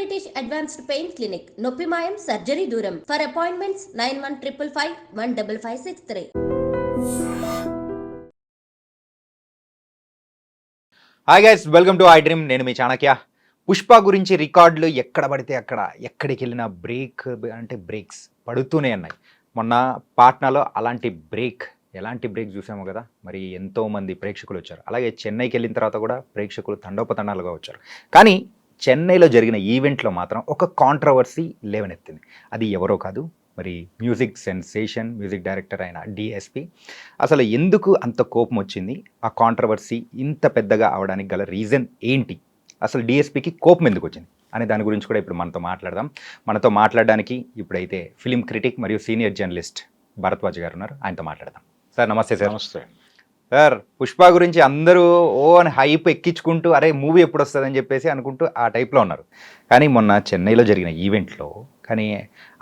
British advanced pain clinic నొప్పి మాయం surgery దూరం for appointments 9155515563. Hi guys, welcome to I dream. నేను మీ చాణక్య. పుష్ప గురించి రికార్డులు ఎక్కడ పడితే అక్కడ, ఎక్కడికి వెళ్ళినా బ్రేక్స్ పడుతూనే ఉన్నాయి. మొన్న పాట్నాలో ఎలాంటి బ్రేక్ చూసాము కదా. మరి ఎంతోమంది ప్రేక్షకులు వచ్చారు. అలాగే చెన్నైకి వెళ్ళిన తర్వాత కూడా ప్రేక్షకులు తండోపతండాలుగా వచ్చారు. కానీ చెన్నైలో జరిగిన ఈవెంట్లో మాత్రం ఒక కాంట్రవర్సీ లేవనెత్తింది. అది ఎవరో కాదు, మరి మ్యూజిక్ సెన్సేషన్, మ్యూజిక్ డైరెక్టర్ అయిన డిఎస్పి. అసలు ఎందుకు అంత కోపం వచ్చింది, ఆ కాంట్రవర్సీ ఇంత పెద్దగా అవడానికి గల రీజన్ ఏంటి, అసలు డిఎస్పికి కోపం ఎందుకు వచ్చింది అనే దాని గురించి కూడా ఇప్పుడు మనతో మాట్లాడదాం. మనతో మాట్లాడడానికి ఇప్పుడైతే ఫిలిం క్రిటిక్ మరియు సీనియర్ జర్నలిస్ట్ భరద్వాజ్ గారు ఉన్నారు. ఆయనతో మాట్లాడదాం. సార్ నమస్తే. సార్ నమస్తే సార్. పుష్ప గురించి అందరూ అని హైప్ ఎక్కించుకుంటూ అరే మూవీ ఎప్పుడు వస్తుందని చెప్పేసి అనుకుంటూ ఆ టైప్లో ఉన్నారు. కానీ మొన్న చెన్నైలో జరిగిన ఈవెంట్లో కానీ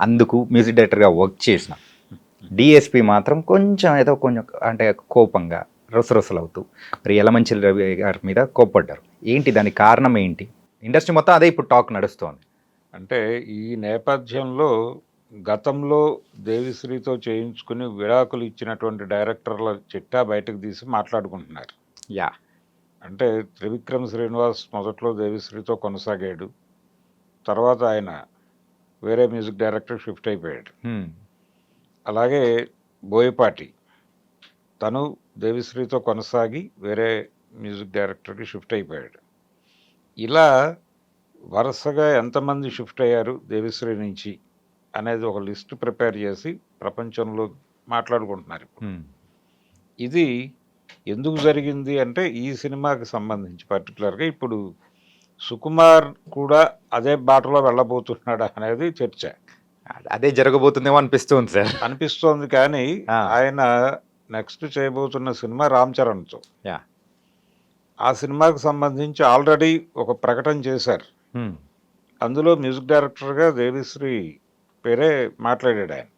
అందుకు మ్యూజిక్ డైరెక్టర్గా వర్క్ చేసిన డిఎస్పి మాత్రం కొంచెం అంటే కోపంగా రొసరొసలవుతూ మరి యలమంచిలి రవి గారి మీద కోప్పడ్డారు. ఏంటి దానికి కారణం ఏంటి? ఇండస్ట్రీ మొత్తం అదే ఇప్పుడు టాక్ నడుస్తోంది. అంటే ఈ నేపథ్యంలో గతంలో దేవిశ్రీతో చేయించుకుని విడాకులు ఇచ్చినటువంటి డైరెక్టర్ల చిట్టా బయటకు తీసి మాట్లాడుకుంటున్నారు. యా, అంటే త్రివిక్రమ్ శ్రీనివాస్ మొదట్లో దేవిశ్రీతో కొనసాగాడు, తర్వాత ఆయన వేరే మ్యూజిక్ డైరెక్టర్ షిఫ్ట్ అయిపోయాడు. అలాగే బోయపాటి తను దేవిశ్రీతో కొనసాగి వేరే మ్యూజిక్ డైరెక్టర్కి షిఫ్ట్ అయిపోయాడు. ఇలా వరుసగా ఎంతమంది షిఫ్ట్ అయ్యారు దేవిశ్రీ నుంచి అనేది ఒక లిస్ట్ ప్రిపేర్ చేసి ప్రపంచంలో మాట్లాడుకుంటున్నారు. ఇది ఎందుకు జరిగింది అంటే ఈ సినిమాకి సంబంధించి పర్టికులర్గా ఇప్పుడు సుకుమార్ కూడా అదే బాటలో వెళ్ళబోతున్నాడు అనేది చర్చ. అదే జరగబోతుందేమో అనిపిస్తుంది సార్. అనిపిస్తోంది. కానీ ఆయన నెక్స్ట్ చేయబోతున్న సినిమా రామ్ చరణ్తో. ఆ సినిమాకి సంబంధించి ఆల్రెడీ ఒక ప్రకటన చేశారు. అందులో మ్యూజిక్ డైరెక్టర్గా దేవిశ్రీ పేరే మాట్లాడాడు ఆయన.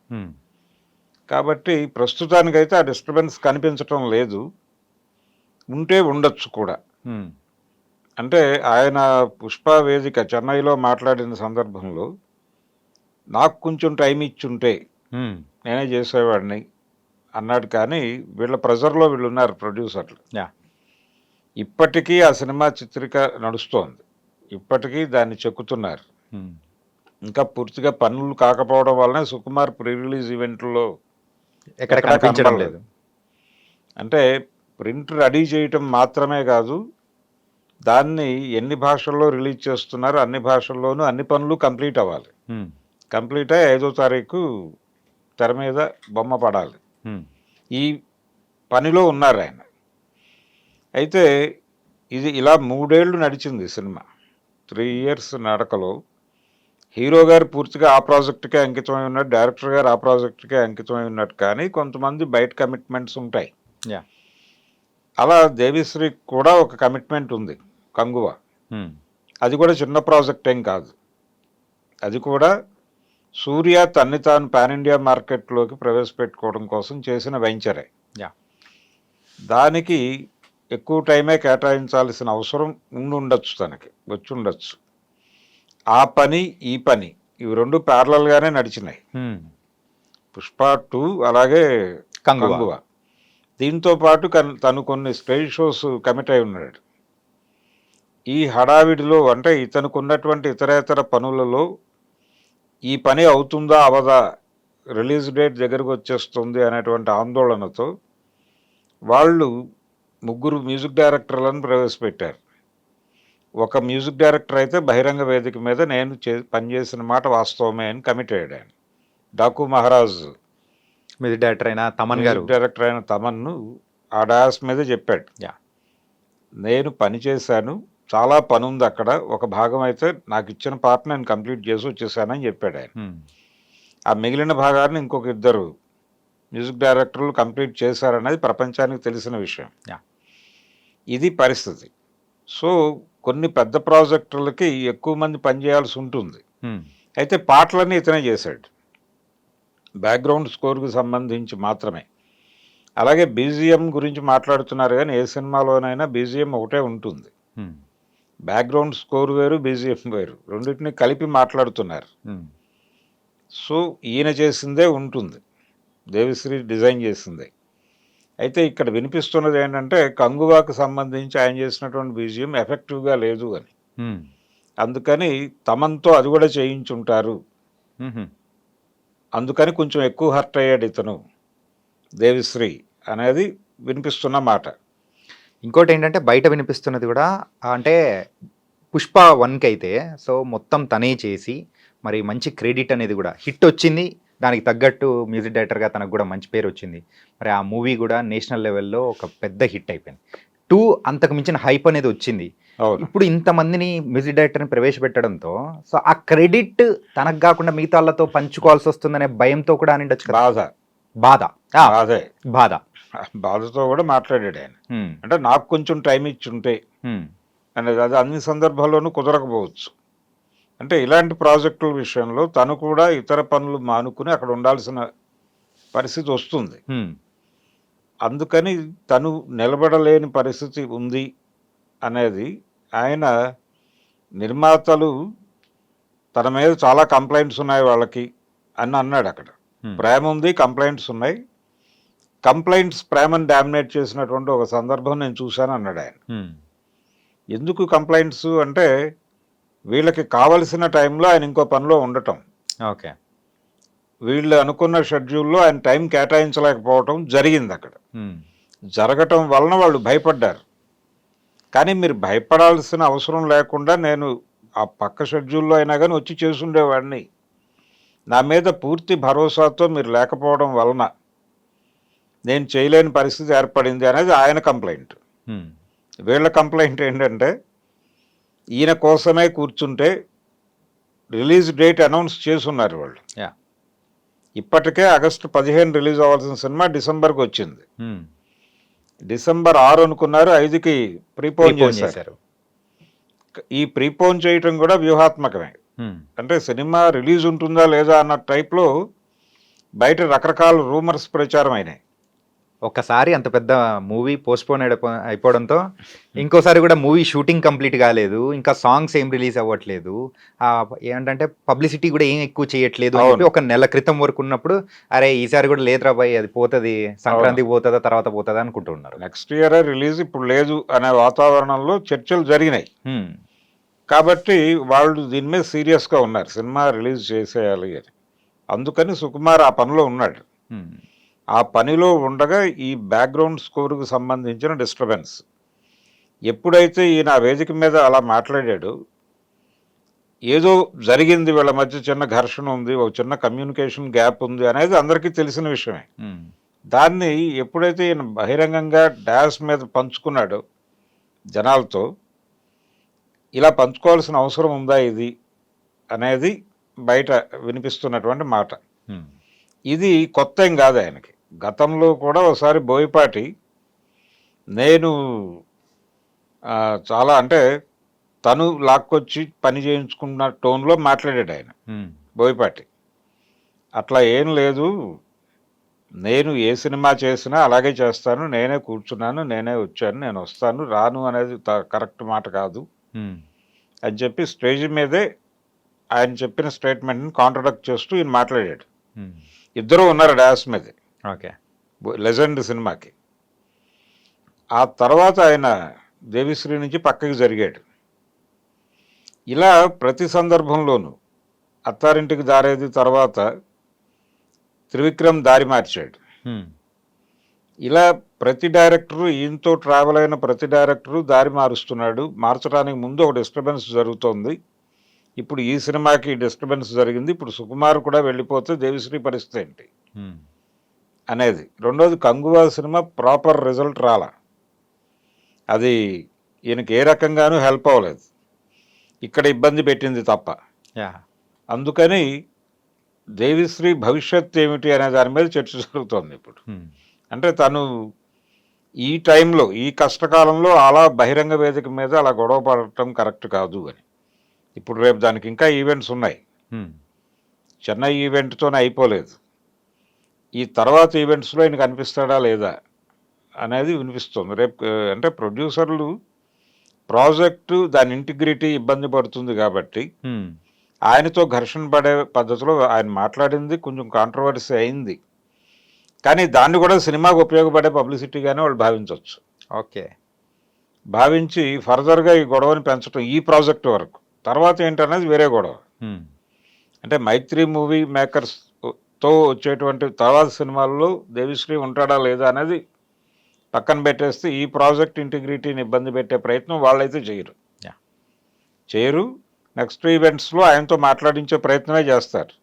కాబట్టి ప్రస్తుతానికైతే ఆ డిస్టర్బెన్స్ కనిపించటం లేదు. ఉంటే ఉండొచ్చు కూడా. అంటే ఆయన పుష్ప వేదిక చెన్నైలో మాట్లాడిన సందర్భంలో నాకు కొంచెం టైం ఇచ్చుంటే నేనే చేసేవాడిని అన్నాడు. కానీ వీళ్ళ ప్రెజర్లో వీళ్ళు ఉన్నారు ప్రొడ్యూసర్లు. ఇప్పటికీ ఆ సినిమా చిత్రిక నడుస్తోంది, ఇప్పటికీ దాన్ని చెక్కుతున్నారు. ఇంకా పూర్తిగా పనులు కాకపోవడం వల్లనే సుకుమార్ ప్రీ రిలీజ్ ఈవెంట్లో ఎక్కడ కనిపించడం లేదు. అంటే ప్రింట్ రెడీ చేయటం మాత్రమే కాదు, దాన్ని ఎన్ని భాషల్లో రిలీజ్ చేస్తున్నారు, అన్ని భాషల్లోనూ అన్ని పనులు కంప్లీట్ అవ్వాలి. కంప్లీట్ అయ్యి 5వ తారీఖు తెర మీద బొమ్మ పడాలి. ఈ పనిలో ఉన్నారు ఆయన. అయితే ఇది ఇలా 3 ఏళ్ళు నడిచింది సినిమా. 3 years నడకలో హీరో గారు పూర్తిగా ఆ ప్రాజెక్టుకే అంకితమై ఉన్నట్టు, డైరెక్టర్ గారు ఆ ప్రాజెక్టుకే అంకితమై ఉన్నట్టు. కానీ కొంతమంది బయట కమిట్మెంట్స్ ఉంటాయి. అలా దేవిశ్రీ కూడా ఒక కమిట్మెంట్ ఉంది, కంగువ. అది కూడా చిన్న ప్రాజెక్ట్ ఏం కాదు. అది కూడా సూర్య తన్ని తాను పాన్ ఇండియా మార్కెట్లోకి ప్రవేశపెట్టుకోవడం కోసం చేసిన వెంచరే. దానికి ఎక్కువ టైమే కేటాయించాల్సిన అవసరం ఉండొచ్చు, తనకి వచ్చి ఉండొచ్చు. ఆ పని ఈ పని ఇవి రెండు ప్యారలల్గానే నడిచినాయి. పుష్ప 2 అలాగే కంగువ. దీంతో పాటు తను కొన్ని స్టేజ్ షోస్ కమిట్ అయి ఉన్నాడు. ఈ హడావిడిలో అంటే ఇతనికి ఉన్నటువంటి ఇతరేతర పనులలో ఈ పని అవుతుందా అవదా, రిలీజ్ డేట్ దగ్గరకు వచ్చేస్తుంది అనేటువంటి ఆందోళనతో వాళ్ళు 3 మ్యూజిక్ డైరెక్టర్లను ప్రవేశపెట్టారు. ఒక మ్యూజిక్ డైరెక్టర్ అయితే బహిరంగ వేదిక మీద నేను పనిచేసిన మాట వాస్తవమే అని కమిట్ అయ్యాడు ఆయన. డాకు మహారాజ్ మ్యూజిక్ డైరెక్టర్ అయిన తమన్ను ఆ డాస్ మీద చెప్పాడు, నేను పని చేశాను, చాలా పని ఉంది అక్కడ, ఒక భాగం అయితే నాకు ఇచ్చిన పార్ట్ నేను కంప్లీట్ చేసి వచ్చేసానని చెప్పాడు ఆయన. ఆ మిగిలిన భాగాన్ని ఇంకొక 2 మ్యూజిక్ డైరెక్టర్లు కంప్లీట్ చేశారనేది ప్రపంచానికి తెలిసిన విషయం. ఇది పరిస్థితి. సో కొన్ని పెద్ద ప్రాజెక్టులకి ఎక్కువ మంది పనిచేయాల్సి ఉంటుంది. అయితే పాటలన్నీ ఇతనే చేశాడు, బ్యాక్గ్రౌండ్ స్కోర్కి సంబంధించి మాత్రమే. అలాగే బీజిఎం గురించి మాట్లాడుతున్నారు, కానీ ఏ సినిమాలోనైనా బీజిఎం ఒకటే ఉంటుంది. బ్యాక్గ్రౌండ్ స్కోర్ వేరు, బీజిఎం వేరు, రెండింటిని కలిపి మాట్లాడుతున్నారు. సో ఈయన చేసిందే ఉంటుంది, దేవిశ్రీ డిజైన్ చేసిందే. అయితే ఇక్కడ వినిపిస్తున్నది ఏంటంటే కంగువాకు సంబంధించి ఆయన చేసినటువంటి బీజిఎం ఎఫెక్టివ్గా లేదు అని. అందుకని తమన్తో అది కూడా చేయించుంటారు. అందుకని కొంచెం ఎక్కువ హర్ట్ అయ్యాడు ఇతను దేవిశ్రీ అనేది వినిపిస్తున్న మాట. ఇంకోటి ఏంటంటే బయట వినిపిస్తున్నది కూడా అంటే పుష్ప 1కి అయితే సో మొత్తం తనే చేసి మరి మంచి క్రెడిట్ అనేది కూడా హిట్ వచ్చింది, దానికి తగ్గట్టు మ్యూజిక్ డైరెక్టర్గా తనకు కూడా మంచి పేరు వచ్చింది. మరి ఆ మూవీ కూడా నేషనల్ లెవెల్లో ఒక పెద్ద హిట్ అయిపోయింది. 2 అంతకు మించిన హైప్ అనేది వచ్చింది. ఇప్పుడు ఇంతమందిని మ్యూజిక్ డైరెక్టర్ని ప్రవేశపెట్టడంతో సో ఆ క్రెడిట్ తనకు కాకుండా మిగతా వాళ్ళతో పంచుకోవాల్సి వస్తుందనే భయంతో కూడా అని ఉండొచ్చు. బాధతో కూడా మాట్లాడాడు ఆయన. అంటే నాకు కొంచెం టైం ఇచ్చుంటే అనేది, అది అన్ని సందర్భాల్లోనూ కుదరకపోవచ్చు. అంటే ఇలాంటి ప్రాజెక్టుల విషయంలో తను కూడా ఇతర పనులు మానుకుని అక్కడ ఉండాల్సిన పరిస్థితి వస్తుంది. అందుకని తను నిలబడలేని పరిస్థితి ఉంది అనేది ఆయన నిర్మాతలు తన మీద చాలా కంప్లైంట్స్ ఉన్నాయి వాళ్ళకి అని అన్నాడు. అక్కడ ప్రేమ ఉంది, కంప్లైంట్స్ ఉన్నాయి, కంప్లైంట్స్ ప్రేమను డామినేట్ చేసినటువంటి ఒక సందర్భం నేను చూశాను అన్నాడు ఆయన. ఎందుకు కంప్లైంట్స్ అంటే వీళ్ళకి కావలసిన టైంలో ఆయన ఇంకో పనిలో ఉండటం, ఓకే, వీళ్ళు అనుకున్న షెడ్యూల్లో ఆయన టైం కేటాయించలేకపోవటం జరిగింది. అక్కడ జరగటం వలన వాళ్ళు భయపడ్డారు. కానీ మీరు భయపడాల్సిన అవసరం లేకుండా నేను ఆ పక్క షెడ్యూల్లో అయినా కానీ వచ్చి చేసుండేవాడిని, నా మీద పూర్తి భరోసాతో మీరు లేకపోవడం వలన నేను చేయలేని పరిస్థితి ఏర్పడింది అనేది ఆయన కంప్లైంట్. వీళ్ళ కంప్లైంట్ ఏంటంటే ఈయన కోసమే కూర్చుంటే రిలీజ్ డేట్ అనౌన్స్ చేసున్నారు వాళ్ళు. ఇప్పటికే ఆగస్టు 15 రిలీజ్ అవ్వాల్సిన సినిమా డిసెంబర్కి వచ్చింది. డిసెంబర్ 6 అనుకున్నారు, 5కి ప్రీపోన్ చేశారు. ఈ ప్రీపోన్ చేయటం కూడా వ్యూహాత్మకమే. అంటే సినిమా రిలీజ్ ఉంటుందా లేదా అన్న టైప్లో బయట రకరకాల రూమర్స్ ప్రచారం అయినాయి. ఒకసారి అంత పెద్ద మూవీ పోస్ట్పోన్ అయిపోవడంతో ఇంకోసారి కూడా మూవీ షూటింగ్ కంప్లీట్ కాలేదు, ఇంకా సాంగ్స్ ఏం రిలీజ్ అవ్వట్లేదు, ఏంటంటే పబ్లిసిటీ కూడా ఏం ఎక్కువ చేయట్లేదు అని చెప్పి ఒక నెల క్రితం వరకు ఉన్నప్పుడు అరే ఈసారి కూడా లేదురా బాయ్ అది పోతుంది, సంక్రాంతికి పోతుందా తర్వాత పోతుందా అనుకుంటున్నారు. నెక్స్ట్ ఇయర్ రిలీజ్ ఇప్పుడు లేదు అనే వాతావరణంలో చర్చలు జరిగినాయి. కాబట్టి వాళ్ళు దీని మీద సీరియస్గా ఉన్నారు, సినిమా రిలీజ్ చేసేయాలి అని. అందుకని సుకుమార్ ఆ పనిలో ఉన్నాడు. ఆ పనిలో ఉండగా ఈ బ్యాక్గ్రౌండ్ స్కోర్కు సంబంధించిన డిస్టర్బెన్స్ ఎప్పుడైతే ఈయన వేదిక మీద అలా మాట్లాడాడు, ఏదో జరిగింది వీళ్ళ మధ్య, చిన్న ఘర్షణ ఉంది, ఒక చిన్న కమ్యూనికేషన్ గ్యాప్ ఉంది అనేది అందరికీ తెలిసిన విషయమే. దాన్ని ఎప్పుడైతే ఈయన బహిరంగంగా డాష్ మీద పంచుకున్నాడో జనాలతో, ఇలా పంచుకోవాల్సిన అవసరం ఉందా ఇది అనేది బయట వినిపిస్తున్నటువంటి మాట. ఇది కొత్త ఏం కాదు ఆయనకి. గతంలో కూడా ఒకసారి బోయపాటి నేను చాలా అంటే తను లాక్కొచ్చి పని చేయించుకున్న టోన్లో మాట్లాడాడు ఆయన బోయపాటి. అట్లా ఏం లేదు, నేను ఏ సినిమా చేసినా అలాగే చేస్తాను, నేనే కూర్చున్నాను, నేనే వచ్చాను, నేను వస్తాను, రాను అనేది కరెక్ట్ మాట కాదు అని చెప్పి స్టేజ్ మీదే ఆయన చెప్పిన స్టేట్మెంట్ని కాంట్రడక్ట్ చేస్తూ ఈయన మాట్లాడాడు. ఇద్దరు ఉన్నారు డాన్స్ మీద, ఓకే, లెజెండ్ సినిమాకి. ఆ తర్వాత ఆయన దేవిశ్రీ నుంచి పక్కకి జరిగాడు. ఇలా ప్రతి సందర్భంలోనూ అత్తారింటికి దారేది తర్వాత త్రివిక్రమ్ దారి మార్చాడు. ఇలా ప్రతి డైరెక్టరు, ఈయనతో ట్రావెల్ అయిన ప్రతి డైరెక్టరు దారి మారుస్తున్నాడు. మార్చడానికి ముందు ఒక డిస్టర్బెన్స్ జరుగుతోంది. ఇప్పుడు ఈ సినిమాకి డిస్టర్బెన్స్ జరిగింది, ఇప్పుడు సుకుమార్ కూడా వెళ్ళిపోతే దేవిశ్రీ పరిస్థితి ఏంటి అనేది. రెండోది, కంగువా సినిమా ప్రాపర్ రిజల్ట్ రాలా, అది ఈయనకి ఏ రకంగానూ హెల్ప్ అవ్వలేదు, ఇక్కడ ఇబ్బంది పెట్టింది తప్ప. అందుకని దేవిశ్రీ భవిష్యత్ ఏమిటి అనే దాని మీద చర్చ జరుగుతోంది ఇప్పుడు. అంటే తను ఈ టైంలో, ఈ కష్టకాలంలో అలా బహిరంగ వేదిక మీద అలా గొడవ పడటం కరెక్ట్ కాదు అని. ఇప్పుడు రేపు దానికి ఇంకా ఈవెంట్స్ ఉన్నాయి, చెన్నై ఈవెంట్తోనే అయిపోలేదు. ఈ తర్వాత ఈవెంట్స్లో ఆయన కనిపిస్తాడా లేదా అనేది వినిపిస్తుంది. రేపు అంటే ప్రొడ్యూసర్లు ప్రాజెక్టు దాని ఇంటిగ్రిటీ ఇబ్బంది పడుతుంది కాబట్టి ఆయనతో ఘర్షణ పడే పద్ధతిలో ఆయన మాట్లాడింది కొంచెం కాంట్రవర్సీ అయింది, కానీ దాన్ని కూడా సినిమాకు ఉపయోగపడే పబ్లిసిటీగానే వాళ్ళు భావించవచ్చు. ఓకే, భావించి ఫర్దర్గా ఈ గొడవని పెంచడం ఈ ప్రాజెక్ట్ వరకు. తర్వాత ఏంటనేది వేరే గొడవ. అంటే మైత్రి మూవీ మేకర్స్తో వచ్చేటువంటి తర్వాత సినిమాల్లో దేవిశ్రీ ఉంటాడా లేదా అనేది పక్కన పెట్టేస్తే ఈ ప్రాజెక్ట్ ఇంటిగ్రిటీని ఇబ్బంది పెట్టే ప్రయత్నం వాళ్ళైతే చేయరు. నెక్స్ట్ ఈవెంట్స్లో ఆయనతో మాట్లాడించే ప్రయత్నమే చేస్తారు.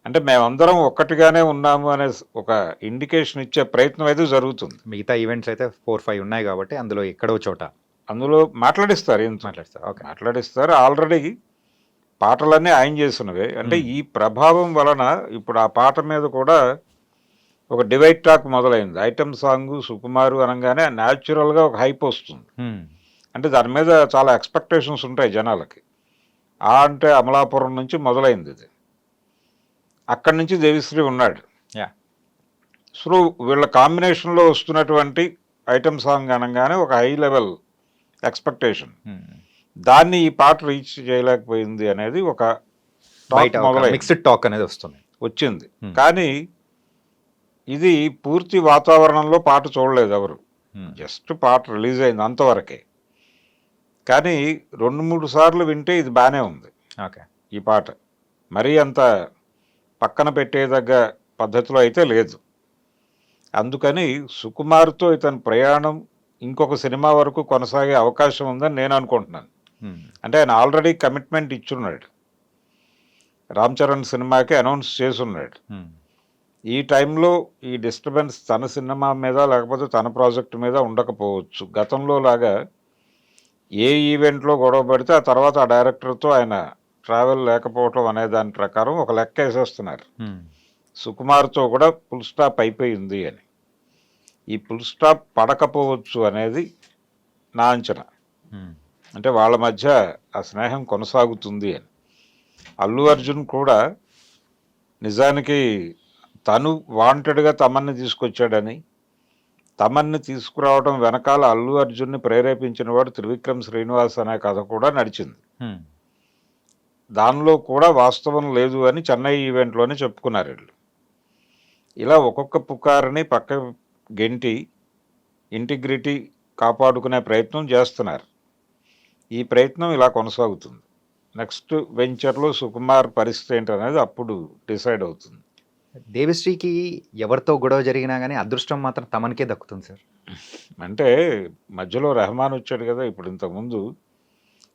అంటే మేమందరం ఒక్కటిగానే ఉన్నాము అనే ఒక ఇండికేషన్ ఇచ్చే ప్రయత్నం అయితే జరుగుతుంది. మిగతా ఈవెంట్స్ అయితే 4-5 ఉన్నాయి కాబట్టి అందులో ఎక్కడో చోట అందులో మాట్లాడిస్తారు. ఓకే, మాట్లాడిస్తారు. ఆల్రెడీ పాటలన్నీ ఆయన చేసినవే. అంటే ఈ ప్రభావం వలన ఇప్పుడు ఆ పాట మీద కూడా ఒక డివైడ్ టాక్ మొదలైంది. ఐటమ్ సాంగ్ సుకుమారు అనగానే న్యాచురల్గా ఒక హైప్ వస్తుంది. అంటే దాని మీద చాలా ఎక్స్పెక్టేషన్స్ ఉంటాయి జనాలకి. అంటే అమలాపురం నుంచి మొదలైంది ఇది. అక్కడి నుంచి దేవిశ్రీ ఉన్నాడు. సో వీళ్ళ కాంబినేషన్లో వస్తున్నటువంటి ఐటమ్ సాంగ్ అనగానే ఒక హై లెవెల్ ఎక్స్పెక్టేషన్. దాన్ని ఈ పాట రీచ్ చేయలేకపోయింది అనేది ఒక మిక్స్డ్ టాక్ అనేది వచ్చింది. కానీ ఇది పూర్తి వాతావరణంలో పాట చూడలేదు ఎవరు. జస్ట్ పాట రిలీజ్ అయింది అంతవరకే. కానీ 2-3 సార్లు వింటే ఇది బాగానే ఉంది. ఈ పాట మరీ అంత పక్కన పెట్టేదగ్గ పద్ధతిలో అయితే లేదు. అందుకని సుకుమార్తో ఇతని ప్రయాణం ఇంకొక సినిమా వరకు కొనసాగే అవకాశం ఉందని నేను అనుకుంటున్నాను. అంటే ఆయన ఆల్రెడీ కమిట్మెంట్ ఇచ్చున్నాడు, రామ్ చరణ్ సినిమాకి అనౌన్స్ చేసున్నాడు. ఈ టైంలో ఈ డిస్టర్బెన్స్ తన సినిమా మీద లేకపోతే తన ప్రాజెక్టు మీద ఉండకపోవచ్చు. గతంలో లాగా ఏ ఈవెంట్లో గొడవ పడితే ఆ తర్వాత ఆ డైరెక్టర్తో ఆయన ట్రావెల్ లేకపోవటం అనే దాని ప్రకారం ఒక లెక్క వేసేస్తున్నారు. సుకుమార్తో కూడా ఫుల్ స్టాప్ అయిపోయింది అని. ఈ ఫుల్ స్టాప్ పడకపోవచ్చు అనేది నా అంచనా. అంటే వాళ్ళ మధ్య ఆ స్నేహం కొనసాగుతుంది అని. అల్లు అర్జున్ కూడా నిజానికి తను వాంటెడ్గా తమన్ని తీసుకొచ్చాడని, తమన్ని తీసుకురావడం వెనకాల అల్లు అర్జున్ని ప్రేరేపించిన వాడు త్రివిక్రమ్ శ్రీనివాస్ అనే కథ కూడా నడిచింది. దానిలో కూడా వాస్తవం లేదు అని చెన్నై ఈవెంట్లోనే చెప్పుకున్నారు వీళ్ళు. ఇలా ఒక్కొక్క పుకారుని పక్క గెంటి ఇంటిగ్రిటీ కాపాడుకునే ప్రయత్నం చేస్తున్నారు. ఈ ప్రయత్నం ఇలా కొనసాగుతుంది. నెక్స్ట్ వెంచర్లో సుకుమార్ పరిస్థితి ఏంటనేది అప్పుడు డిసైడ్ అవుతుంది. దేవిశ్రీకి ఎవరితో గొడవ జరిగినా కానీ అదృష్టం మాత్రం తమనికే దక్కుతుంది సార్. అంటే మధ్యలో రెహమాన్ వచ్చాడు కదా. ఇప్పుడు ఇంతకుముందు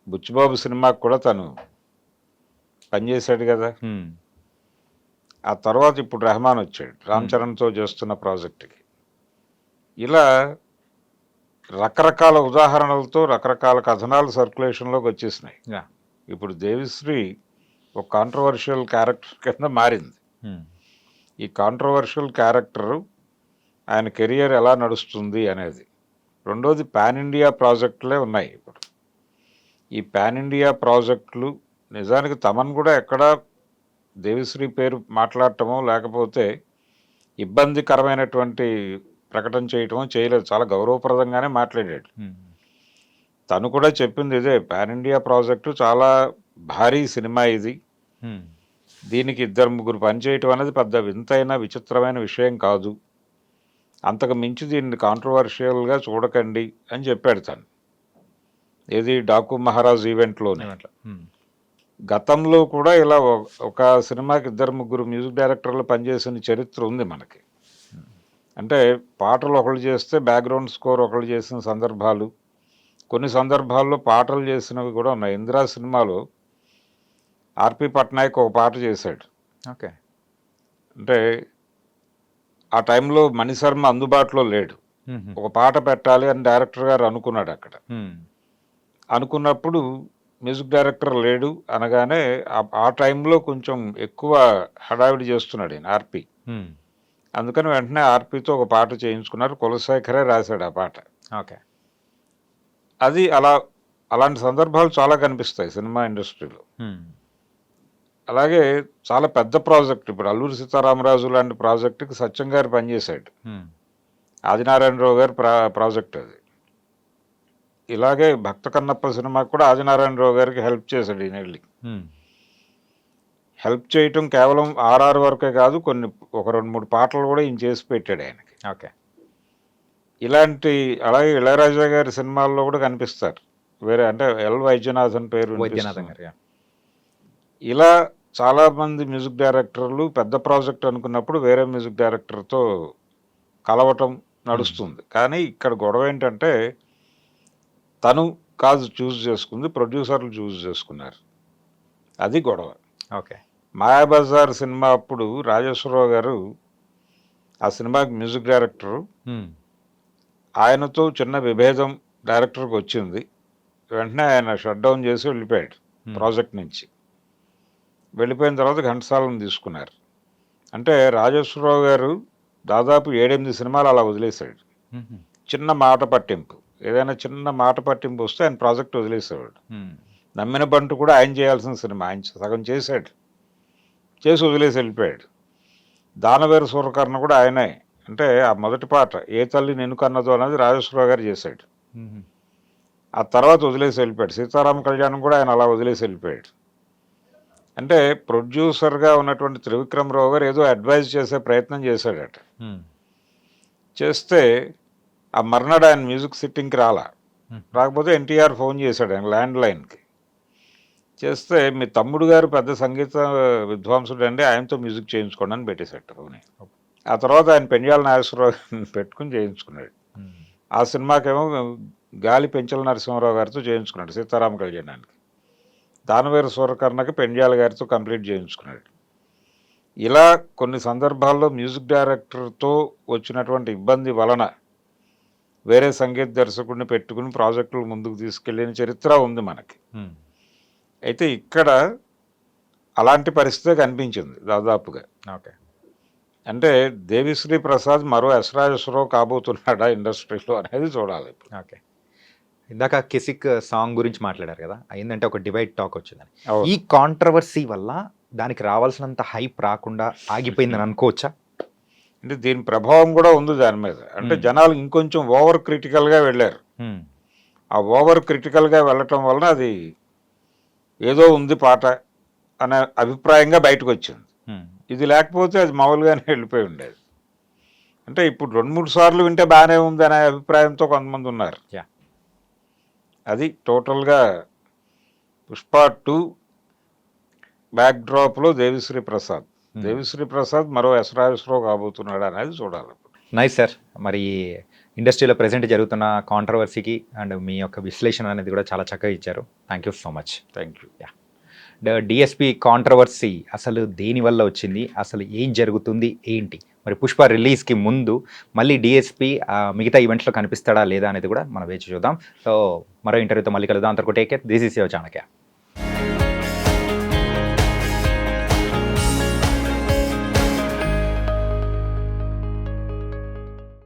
బుచ్చిబాబు సినిమాకి కూడా తను పనిచేశాడు కదా. ఆ తర్వాత ఇప్పుడు రెహమాన్ వచ్చాడు రామ్ చరణ్తో చేస్తున్న ప్రాజెక్టుకి. ఇలా రకరకాల ఉదాహరణలతో రకరకాల కథనాలు సర్క్యులేషన్లోకి వచ్చేసినాయి. ఇప్పుడు దేవిశ్రీ ఒక కాంట్రవర్షియల్ క్యారెక్టర్ కింద మారింది. ఈ కాంట్రవర్షియల్ క్యారెక్టరు ఆయన కెరియర్ ఎలా నడుస్తుంది అనేది. రెండోది పాన్ ఇండియా ప్రాజెక్టులే ఉన్నాయి ఇప్పుడు. ఈ పాన్ ఇండియా ప్రాజెక్టులు నిజానికి తమన్ కూడా ఎక్కడా దేవిశ్రీ పేరు మాట్లాడటమో లేకపోతే ఇబ్బందికరమైనటువంటి ప్రకటన చేయటమో చేయలేదు. చాలా గౌరవప్రదంగానే మాట్లాడాడు. తను కూడా చెప్పింది ఇదే, పాన్ ఇండియా ప్రాజెక్టు చాలా భారీ సినిమా ఇది, దీనికి 2-3 పనిచేయటం అనేది పెద్ద వింతైన విచిత్రమైన విషయం కాదు, అంతకు మించి దీన్ని కాంట్రవర్షియల్గా చూడకండి అని చెప్పాడు తను. ఏది డాకు మహారాజ్ ఈవెంట్లోనే. గతంలో కూడా ఇలా ఒక సినిమాకి 2-3 మ్యూజిక్ డైరెక్టర్లు పనిచేసిన చరిత్ర ఉంది మనకి. అంటే పాటలు ఒకళ్ళు చేస్తే బ్యాక్గ్రౌండ్ స్కోర్ ఒకళ్ళు చేసిన సందర్భాలు, కొన్ని సందర్భాల్లో పాటలు చేసినవి కూడా ఉన్నాయి. ఇందిరా సినిమాలో ఆర్పి పట్నాయక్ ఒక పాట చేశాడు. ఓకే. అంటే ఆ టైంలో మణిశర్మ అందుబాటులో లేడు. ఒక పాట పెట్టాలి అని డైరెక్టర్ గారు అనుకున్నాడు. అక్కడ అనుకున్నప్పుడు మ్యూజిక్ డైరెక్టర్ లేడు అనగానే ఆ టైంలో కొంచెం ఎక్కువ హడావిడి చేస్తున్నాడు ఈయన ఆర్పి. అందుకని వెంటనే ఆర్పితో ఒక పాట చేయించుకున్నారు. కులశేఖరే రాశాడు ఆ పాట. ఓకే. అది అలాంటి సందర్భాలు చాలా కనిపిస్తాయి సినిమా ఇండస్ట్రీలో. అలాగే చాలా పెద్ద ప్రాజెక్ట్, ఇప్పుడు అల్లూరి సీతారామరాజు లాంటి ప్రాజెక్టుకి సత్యం గారు పనిచేశాడు. ఆదినారాయణరావు గారి ప్రాజెక్ట్ అది. ఇలాగే భక్త కన్నప్ప సినిమాకి కూడా ఆదినారాయణరావు గారికి హెల్ప్ చేశాడు ఈయన వెళ్ళి. హెల్ప్ చేయటం కేవలం ఆర్ఆర్ వరకే కాదు, ఒక 2-3 పాటలు కూడా ఈయన చేసి పెట్టాడు ఆయనకి. ఓకే. ఇలాంటి అలాగే ఇళయరాజా గారి సినిమాల్లో కూడా కనిపిస్తారు. వేరే అంటే ఎల్ వైద్యనాథన్ పేరు వైద్యనాథన్ గారు. ఇలా చాలామంది మ్యూజిక్ డైరెక్టర్లు పెద్ద ప్రాజెక్ట్ అనుకున్నప్పుడు వేరే మ్యూజిక్ డైరెక్టర్తో కలవటం నడుస్తుంది. కానీ ఇక్కడ గొడవ ఏంటంటే తను కాదు చూస్ చేసుకుంది, ప్రొడ్యూసర్లు చూస్ చేసుకున్నారు. అది గొడవ. ఓకే. మాయాబజార్ సినిమా అప్పుడు రాజేశ్వరరావు గారు ఆ సినిమాకి మ్యూజిక్ డైరెక్టరు, ఆయనతో చిన్న విభేదం డైరెక్టర్కి వచ్చింది. వెంటనే ఆయన షట్ డౌన్ చేసి వెళ్ళిపోయాడు ప్రాజెక్ట్ నుంచి. వెళ్ళిపోయిన తర్వాత ఘంటసాలను తీసుకున్నారు. అంటే రాజేశ్వరరావు గారు దాదాపు 7-8 సినిమాలు అలా వదిలేశాడు. చిన్న మాట పట్టింపు, ఏదైనా చిన్న మాట పట్టింపు వస్తే ఆయన ప్రాజెక్ట్ వదిలేసేవాడు. నమ్మిన బంటు కూడా ఆయన చేయాల్సిన సినిమా ఆయన సగం చేశాడు, చేసి వదిలేసి వెళ్ళిపోయాడు. దానవేరు సూరకర్ణ కూడా ఆయనే. అంటే ఆ మొదటి పాట ఏ తల్లి నిన్ను కన్నదో అనేది రాజేశ్వరరావు గారు చేశాడు. ఆ తర్వాత వదిలేసి వెళ్ళిపోయాడు. సీతారామ కళ్యాణం కూడా ఆయన అలా వదిలేసి వెళ్ళిపోయాడు. అంటే ప్రొడ్యూసర్గా ఉన్నటువంటి త్రివిక్రమరావు గారు ఏదో అడ్వైజ్ చేసే ప్రయత్నం చేశాడట. చేస్తే ఆ మర్నాడు ఆయన మ్యూజిక్ సిట్టింగ్కి రాకపోతే ఎన్టీఆర్ ఫోన్ చేశాడు ఆయన ల్యాండ్ లైన్కి. చేస్తే మీ తమ్ముడు గారు పెద్ద సంగీత విద్వాంసుడు అండి, ఆయనతో మ్యూజిక్ చేయించుకోండి అని పెట్టేశాడు ఫోన్. ఆ తర్వాత ఆయన పెండ్యాల నాగేశ్వరరావు పెట్టుకుని చేయించుకున్నాడు. ఆ సినిమాకేమో గాలి పెంచల నరసింహారావు గారితో చేయించుకున్నాడు సీతారామ కళ్యాణానికి. దానవేరు సూరకర్ణకి పెండ్యాల గారితో కంప్లీట్ చేయించుకున్నాడు. ఇలా కొన్ని సందర్భాల్లో మ్యూజిక్ డైరెక్టర్తో వచ్చినటువంటి ఇబ్బంది వలన వేరే సంగీత దర్శకుడిని పెట్టుకుని ప్రాజెక్టులు ముందుకు తీసుకెళ్ళిన చరిత్ర ఉంది మనకి. అయితే ఇక్కడ అలాంటి పరిస్థితే కనిపించింది దాదాపుగా. ఓకే. అంటే దేవిశ్రీ ప్రసాద్ మరో ఎస్ రాజేశ్వరరావు కాబోతున్నాడా ఇండస్ట్రీలో అనేది చూడాలి. ఓకే. ఇందాక కిసిక్ సాంగ్ గురించి మాట్లాడారు కదా, అయిందంటే ఒక డివైడ్ టాక్ వచ్చిందని. ఈ కాంట్రవర్సీ వల్ల దానికి రావాల్సినంత హైప్ రాకుండా ఆగిపోయిందని అనుకోవచ్చా? అంటే దీని ప్రభావం కూడా ఉంది దాని మీద. అంటే జనాలు ఇంకొంచెం ఓవర్ క్రిటికల్గా వెళ్ళారు. ఆ ఓవర్ క్రిటికల్గా వెళ్ళటం వలన అది ఏదో ఉంది పాట అనే అభిప్రాయంగా బయటకు వచ్చింది. ఇది లేకపోతే అది మామూలుగానే వెళ్ళిపోయి ఉండేది. అంటే ఇప్పుడు 2-3 సార్లు వింటే బాగానే ఉంది అనే అభిప్రాయంతో కొంతమంది ఉన్నారు. అది టోటల్గా పుష్ప 2 బ్యాక్డ్రాప్లో దేవిశ్రీ ప్రసాద్ మరో ఎస్ రాజేశ్వరరావు కాబోతున్నాడు అనేది చూడాలి. Nice sir. మరి ఇండస్ట్రీలో ప్రెసెంట్ జరుగుతున్న కాంట్రవర్సీకి అండ్ మీ యొక్క విశ్లేషణ అనేది కూడా చాలా చక్కగా ఇచ్చారు. Thank you so much. Thank you. DSP controversy అసలు దేనివల్ల వచ్చింది, అసలు ఏం జరుగుతుంది ఏంటి, మరి పుష్ప రిలీజ్కి ముందు మళ్ళీ డిఎస్పి మిగతా ఈవెంట్స్లో కనిపిస్తాడా లేదా అనేది కూడా మనం వేచి చూద్దాం. సో మరో ఇంటర్వ్యూతో మళ్ళీ కలుద్దాం. అంతవరకు take care. This is your Chanakya.